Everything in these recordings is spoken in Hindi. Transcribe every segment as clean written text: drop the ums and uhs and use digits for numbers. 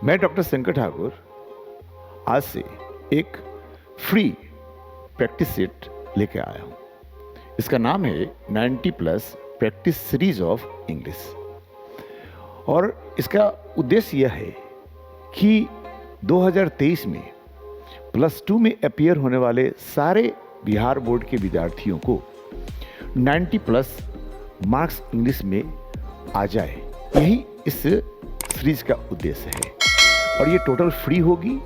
मैं डॉक्टर शंकर ठाकुर आज से एक फ्री प्रैक्टिस सेट लेके आया हूँ। इसका नाम है 90 plus practice series of English. और इसका उद्देश्य यह है कि 2023 में +2 में अपीयर होने वाले सारे बिहार बोर्ड के विद्यार्थियों को 90 प्लस मार्क्स इंग्लिश में आ जाए, यही इस सीरीज का उद्देश्य है। और ये टोटल फ्री होगी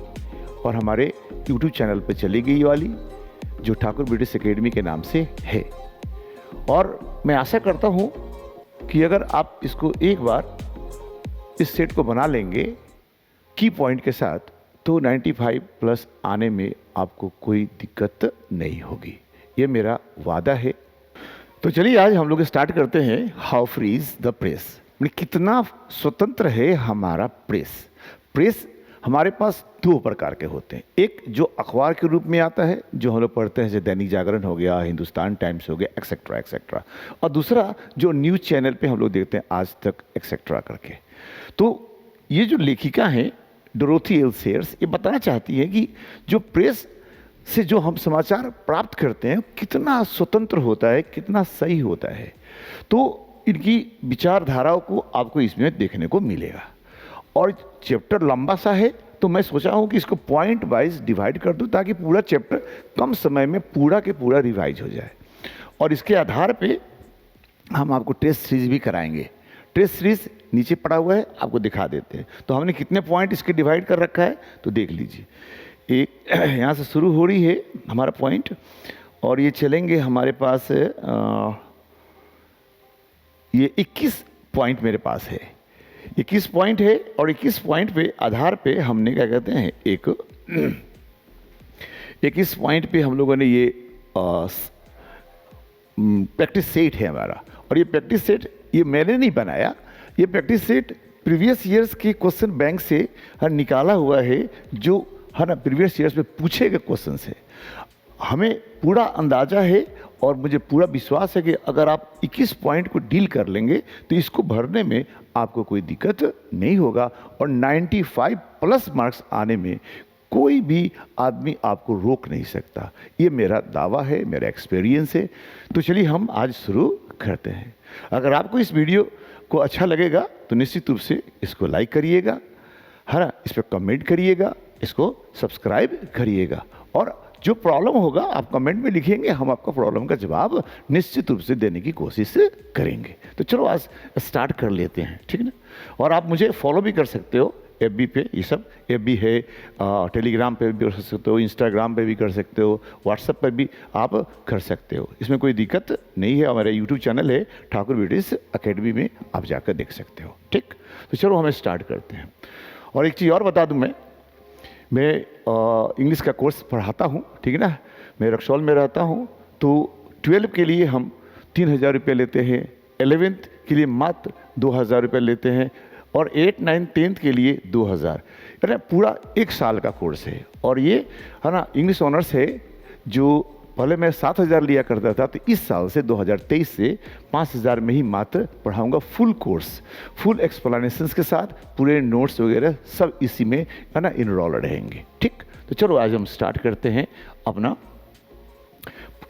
और हमारे YouTube चैनल पे चलेगी ये वाली, जो ठाकुर ब्रिटिश एकेडमी के नाम से है। और मैं आशा करता हूँ कि अगर आप इसको एक बार इस सेट को बना लेंगे की पॉइंट के साथ, तो 95 प्लस आने में आपको कोई दिक्कत नहीं होगी, ये मेरा वादा है। तो चलिए आज हम लोग स्टार्ट करते हैं। How free is the press, कितना स्वतंत्र है हमारा प्रेस। प्रेस हमारे पास दो प्रकार के होते हैं। एक जो अखबार के रूप में आता है, जो हम लोग पढ़ते हैं, जैसे दैनिक जागरण हो गया, हिंदुस्तान टाइम्स हो गया, एक्सेट्रा एक्सेट्रा। और दूसरा जो न्यूज़ चैनल पे हम लोग देखते हैं, आज तक एक्सेट्रा करके। तो ये जो लेखिका हैं डोरोथी एल सेयर्स, ये बताना चाहती है कि जो प्रेस से जो हम समाचार प्राप्त करते हैं कितना स्वतंत्र होता है, कितना सही होता है। तो इनकी विचारधाराओं को आपको इसमें देखने को मिलेगा। और चैप्टर लंबा सा है, तो मैं सोचा हूँ कि इसको पॉइंट वाइज डिवाइड कर दूँ, ताकि पूरा चैप्टर कम समय में पूरा के पूरा रिवाइज हो जाए। और इसके आधार पे हम आपको टेस्ट सीरीज भी कराएंगे। टेस्ट सीरीज नीचे पड़ा हुआ है, आपको दिखा देते हैं। तो हमने कितने पॉइंट इसके डिवाइड कर रखा है, तो देख लीजिए। एक यहाँ से शुरू हो रही है हमारा पॉइंट, और ये चलेंगे हमारे पास ये 21 पॉइंट मेरे पास है। 21 पॉइंट है, और 21 पॉइंट पे आधार पे हमने क्या कहते हैं, एक 21 पॉइंट पे हम लोगों ने ये प्रैक्टिस सेट है हमारा। और ये प्रैक्टिस सेट ये मैंने नहीं बनाया, ये प्रैक्टिस सेट प्रीवियस ईयर्स के क्वेश्चन बैंक से निकाला हुआ है, जो है ना प्रीवियस ईयर्स में पूछे गए क्वेश्चन है। हमें पूरा अंदाजा है और मुझे पूरा विश्वास है कि अगर आप 21 पॉइंट को डील कर लेंगे तो इसको भरने में आपको कोई दिक्कत नहीं होगा, और 95 प्लस मार्क्स आने में कोई भी आदमी आपको रोक नहीं सकता। ये मेरा दावा है, मेरा एक्सपीरियंस है। तो चलिए हम आज शुरू करते हैं। अगर आपको इस वीडियो को अच्छा लगेगा तो निश्चित रूप से इसको लाइक करिएगा, है ना, इस पर कमेंट करिएगा, इसको सब्सक्राइब करिएगा। और जो प्रॉब्लम होगा आप कमेंट में लिखेंगे, हम आपका प्रॉब्लम का जवाब निश्चित रूप से देने की कोशिश करेंगे। तो चलो आज स्टार्ट कर लेते हैं, ठीक है ना। और आप मुझे फॉलो भी कर सकते हो FB पे, ये सब FB है, टेलीग्राम पे भी कर सकते हो, इंस्टाग्राम पे भी कर सकते हो, व्हाट्सएप पर भी आप कर सकते हो, इसमें कोई दिक्कत नहीं है। हमारा YouTube चैनल है ठाकुर ब्रिटिश एकेडमी में, आप जाकर देख सकते हो, ठीक। तो चलो हमें स्टार्ट करते हैं। और एक चीज़ और बता दूं, मैं इंग्लिश का कोर्स पढ़ाता हूँ, ठीक है ना। मैं रक्सौल में रहता हूँ। तो 12 के लिए हम 3000 रुपये लेते हैं, 11th के लिए मात्र 2000 रुपये लेते हैं, और 8, 9, 10th के लिए 2000। यानी पूरा 1 साल का कोर्स है। और ये है ना इंग्लिश ऑनर्स है, जो पहले मैं 7000 लिया करता था, तो इस साल से 2023 से 5000 में ही मात्र पढ़ाऊंगा। फुल कोर्स, फुल एक्सप्लेनेशंस के साथ, पूरे नोट्स वगैरह सब इसी में है ना इनरोल रहेंगे, ठीक। तो चलो आज हम स्टार्ट करते हैं अपना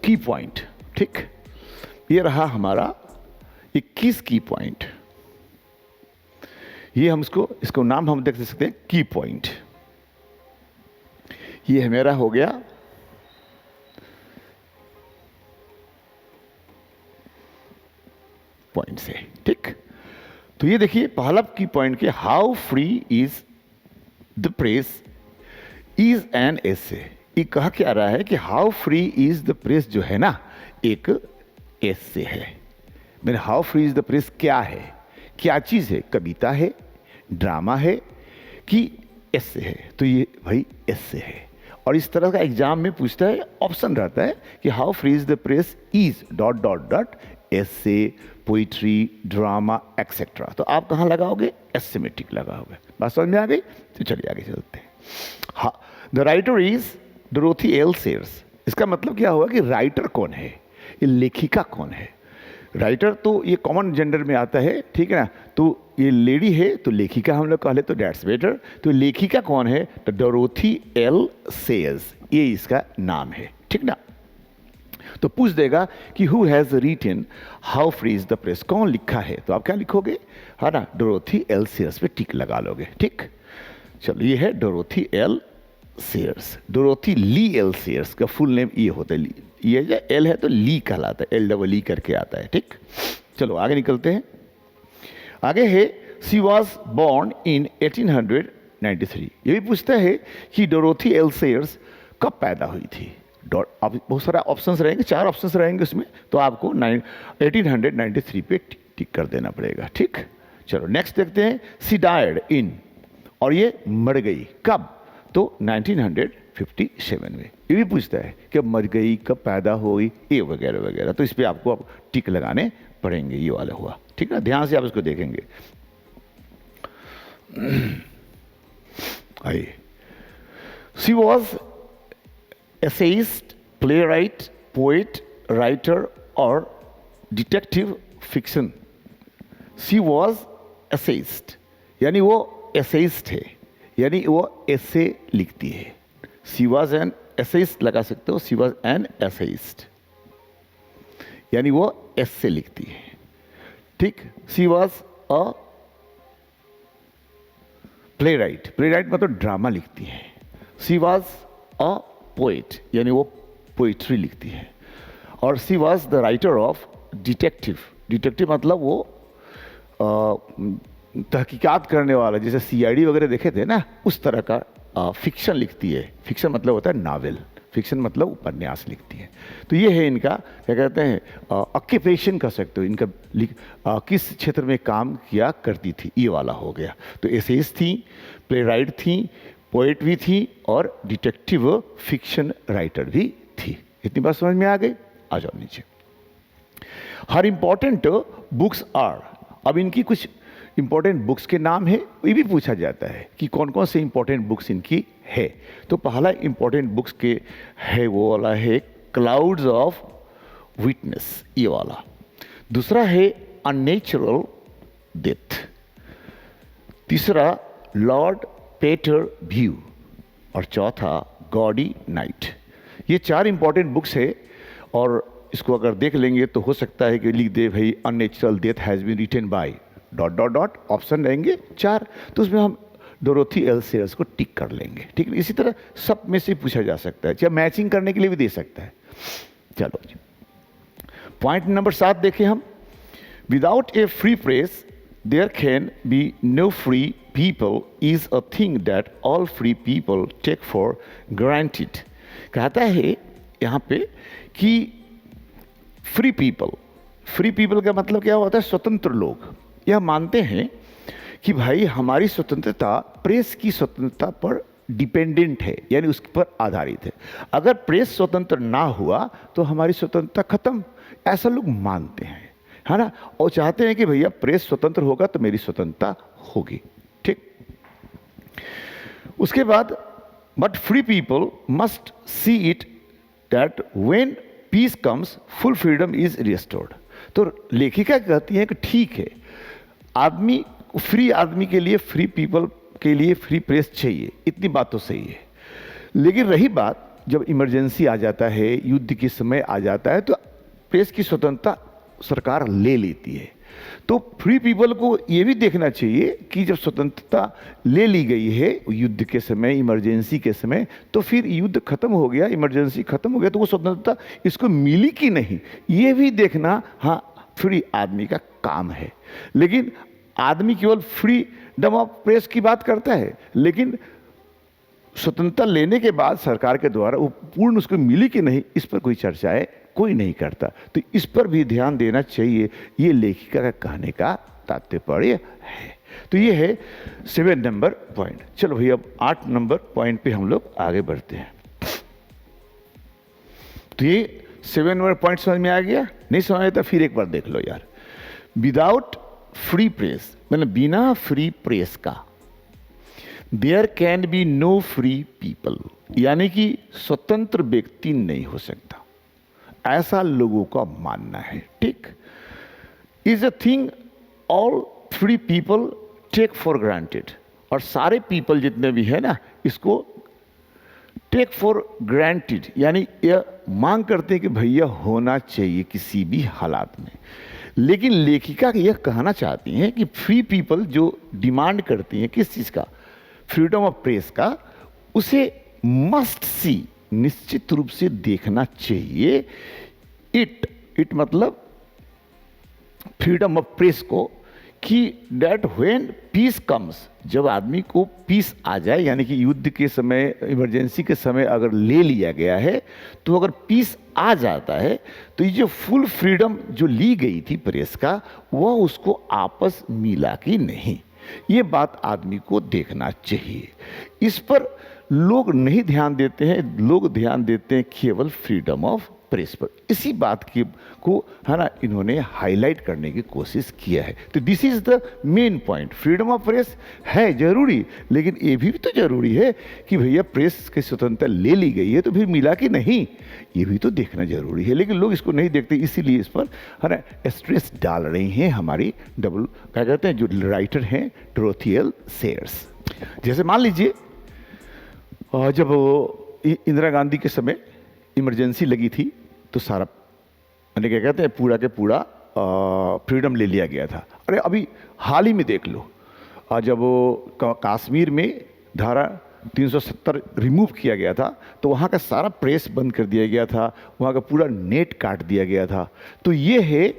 की पॉइंट, ठीक। ये रहा हमारा 21 की पॉइंट। ये हम इसको नाम हम देख सकते हैं की पॉइंट। ये मेरा हो गया पॉइंट से, ठीक। तो ये देखिए पहला की पॉइंट के, how free is the press is an essay. ये कहा क्या रहा है कि how free is the press जो है ना, एक एसे है। मैंने how free is the press क्या है, क्या चीज है, कविता है, ड्रामा है कि एसे है। तो ये भाई एसे है। और इस तरह का एग्जाम में पूछता है, ऑप्शन रहता है कि how free is the press is ... essay, poetry, drama etcetera. तो आप कहाँ लगाओगे, एसे में टिक लगाओगे। बात समझ में आ गई। तो चलिए आगे चलते हैं। हाँ, the writer is Dorothy L shares. इसका मतलब क्या हुआ कि राइटर कौन है, ये लेखिका कौन है। राइटर तो ये कॉमन जेंडर में आता है, ठीक है ना। तो ये लेडी है तो लेखिका हम लोग कह ले तो दैट्स बेटर। तो लेखिका कौन है, तो डोरोथी एल सेयर्स, ये इसका नाम है, ठीक ना। तो पूछ देगा कि who has written how free is the press, कौन लिखा है, तो आप क्या लिखोगे, है ना, डोरोथी एल सेयर्स पे टिक लगा लोगे, ठीक। चलो ये है डोरोथी एल सेयर्स। डोरोथी ली एल सेयर्स का फुल नेम ये होता है, ये जो एल है तो ली कहलाता है, एल डबल ई करके आता है, ठीक। चलो आगे निकलते हैं। आगे है शी वॉज बॉर्न इन 1893। ये भी पूछता है कि डोरोथी एल सेयर्स कब पैदा हुई थी। अब बहुत सारा ऑप्शंस रहेंगे, 4 ऑप्शंस रहेंगे उसमें, तो आपको 1893 पे टिक कर देना पड़ेगा, ठीक। चलो नेक्स्ट देखते हैं। शी डायड इन, और ये मर गई कब, तो 1957 में। ये भी पूछता है कि मर गई, कब पैदा हुई, ये वगैरह वगैरह, तो इस पर आपको अब टिक लगाने पड़ेंगे, ये वाला हुआ, ठीक है। ध्यान से आप इसको देखेंगे। आइए, she was essayist, playwright, poet, writer और detective fiction. She was essayist, यानी वो एसेइस्ट है, यानी वो ऐसे लिखती है। शी वॉज एन एसेइस्ट लगा सकते हो, शी वॉज एन एसेइस्ट, यानी वो ऐसे लिखती है, ठीक। She was a play right, play right मतलब ड्रामा लिखती है। शी वॉज अ पोएट, यानी वो पोइट्री लिखती है। और she was the writer of detective, detective मतलब वो तहकीकात करने वाला, जैसे सीआईडी वगैरह देखे थे ना, उस तरह का फिक्शन लिखती है। फिक्शन मतलब होता है नावल, फिक्शन मतलब उपन्यास लिखती है। तो ये है इनका क्या कहते हैं, ऑक्यूपेशन कह सकते हो, इनका किस क्षेत्र में काम किया करती थी, ये वाला हो गया। तो एसेइस्ट थी, प्ले राइट थी, पोएट भी थी और डिटेक्टिव फिक्शन राइटर भी थी। इतनी बात समझ में आ गई। आ जाओ नीचे। हर इंपॉर्टेंट बुक्स आर, अब इनकी कुछ इंपॉर्टेंट बुक्स के नाम है, ये भी पूछा जाता है कि कौन कौन से इंपॉर्टेंट बुक्स इनकी है। तो पहला इंपॉर्टेंट बुक्स के है वो वाला है क्लाउड्स ऑफ विटनेस, ये वाला। दूसरा है अननेचुरल डेथ। तीसरा लॉर्ड पेटर व्यू, और चौथा गॉडी नाइट। ये 4 इंपॉर्टेंट बुक्स है, और इसको अगर देख लेंगे तो हो सकता है कि लिख दे भाई unnatural death has been written by dot dot dot, option रहेंगे 4, तो उसमें हम डोरोथी एल सेयर्स को टिक कर लेंगे, ठीक है। इसी तरह सब में से पूछा जा सकता है, चाहे मैचिंग करने के लिए भी दे सकता है। चलो जी, पॉइंट नंबर 7 देखें हम। Without a free press there can be no free people is a thing that all free people take for granted. कहता है यहाँ पे कि फ्री पीपल का मतलब क्या होता है, स्वतंत्र लोग। यह मानते हैं कि भाई हमारी स्वतंत्रता प्रेस की स्वतंत्रता पर डिपेंडेंट है, यानी उस पर आधारित है। अगर प्रेस स्वतंत्र ना हुआ तो हमारी स्वतंत्रता खत्म, ऐसा लोग मानते हैं, है ना। और चाहते हैं कि भैया प्रेस स्वतंत्र होगा तो मेरी स्वतंत्रता होगी, ठीक। उसके बाद but free people must see it that when peace comes full freedom is restored. तो लेखिका कहती है कि ठीक है, आदमी फ्री आदमी के लिए, फ्री पीपल के लिए फ्री प्रेस चाहिए, इतनी बात तो सही है। लेकिन रही बात जब इमरजेंसी आ जाता है, युद्ध के समय आ जाता है, तो प्रेस की स्वतंत्रता सरकार ले लेती है। तो फ्री पीपल को ये भी देखना चाहिए कि जब स्वतंत्रता ले ली गई है युद्ध के समय, इमरजेंसी के समय, तो फिर युद्ध खत्म हो गया, इमरजेंसी खत्म हो गया, तो वो स्वतंत्रता इसको मिली कि नहीं, ये भी देखना हाँ फ्री आदमी का काम है। लेकिन आदमी केवल फ्रीडम ऑफ प्रेस की बात करता है, लेकिन स्वतंत्रता लेने के बाद सरकार के द्वारा वो पूर्ण उसको मिली कि नहीं, इस पर कोई चर्चाएं कोई नहीं करता। तो इस पर भी ध्यान देना चाहिए, ये लेखिका का कहने का तात्पर्य है। तो ये है 7 नंबर पॉइंट। चलो भाई अब 8 नंबर पॉइंट पे हम लोग आगे बढ़ते हैं। तो ये 7 नंबर पॉइंट समझ में आ गया? नहीं समझ में तो फिर एक बार देख लो यार। विदाउट फ्री प्रेस मतलब बिना फ्री प्रेस का there can be no free people, यानी कि स्वतंत्र व्यक्ति नहीं हो सकता, ऐसा लोगों का मानना है, ठीक। Is a thing all free people take for granted. और सारे पीपल जितने भी है ना, इसको टेक फॉर ग्रांटेड, यानी यह मांग करते हैं कि भैया होना चाहिए किसी भी हालात में। लेकिन लेखिका यह कहना चाहती हैं कि फ्री पीपल जो डिमांड करती हैं किस चीज़ का, फ्रीडम ऑफ प्रेस का, उसे मस्ट सी, निश्चित रूप से देखना चाहिए। इट मतलब फ्रीडम ऑफ प्रेस को, कि डेट व्हेन पीस कम्स, जब आदमी को पीस आ जाए, यानी कि युद्ध के समय, इमरजेंसी के समय अगर ले लिया गया है, तो अगर पीस आ जाता है तो ये जो फुल फ्रीडम जो ली गई थी प्रेस का, वह उसको आपस मिला कि नहीं, ये बात आदमी को देखना चाहिए। इस पर लोग नहीं ध्यान देते हैं, लोग ध्यान देते हैं केवल फ्रीडम ऑफ प्रेस पर। इसी बात को है ना इन्होंने हाईलाइट करने की कोशिश किया है। तो this is the main point. Freedom of press है जरूरी, लेकिन ये भी तो जरूरी है कि भैया प्रेस की स्वतंत्रता ले ली गई है तो फिर मिला कि नहीं, ये भी तो देखना जरूरी है। लेकिन लोग इसको नहीं देखते, इसीलिए इस पर है ना स्ट्रेस डाल रही हैं हमारी क्या कहते हैं जो राइटर हैं, डोरोथियल सेयर्स। जैसे मान लीजिए जब इंदिरा गांधी के समय इमरजेंसी लगी थी, तो सारा यानी क्या कहते हैं पूरा के पूरा फ्रीडम ले लिया गया था। अरे अभी हाल ही में देख लो, जब वो कश्मीर में धारा 370 रिमूव किया गया था, तो वहाँ का सारा प्रेस बंद कर दिया गया था, वहाँ का पूरा नेट काट दिया गया था। तो ये है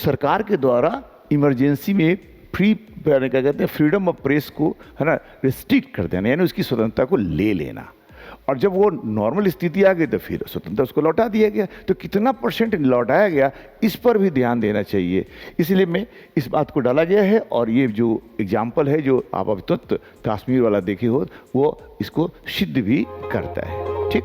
सरकार के द्वारा इमरजेंसी में फ्री क्या कहते हैं फ्रीडम ऑफ प्रेस को है ना रिस्ट्रिक्ट कर देना, यानी उसकी स्वतंत्रता को ले लेना। और जब वो नॉर्मल स्थिति आ गई तो फिर स्वतंत्रता उसको लौटा दिया गया। तो कितना % लौटाया गया, इस पर भी ध्यान देना चाहिए। इसलिए मैं इस बात को डाला गया है। और ये जो एग्जाम्पल है जो आप अभी तुरंत कश्मीर वाला देखे हो, वो इसको सिद्ध भी करता है। ठीक।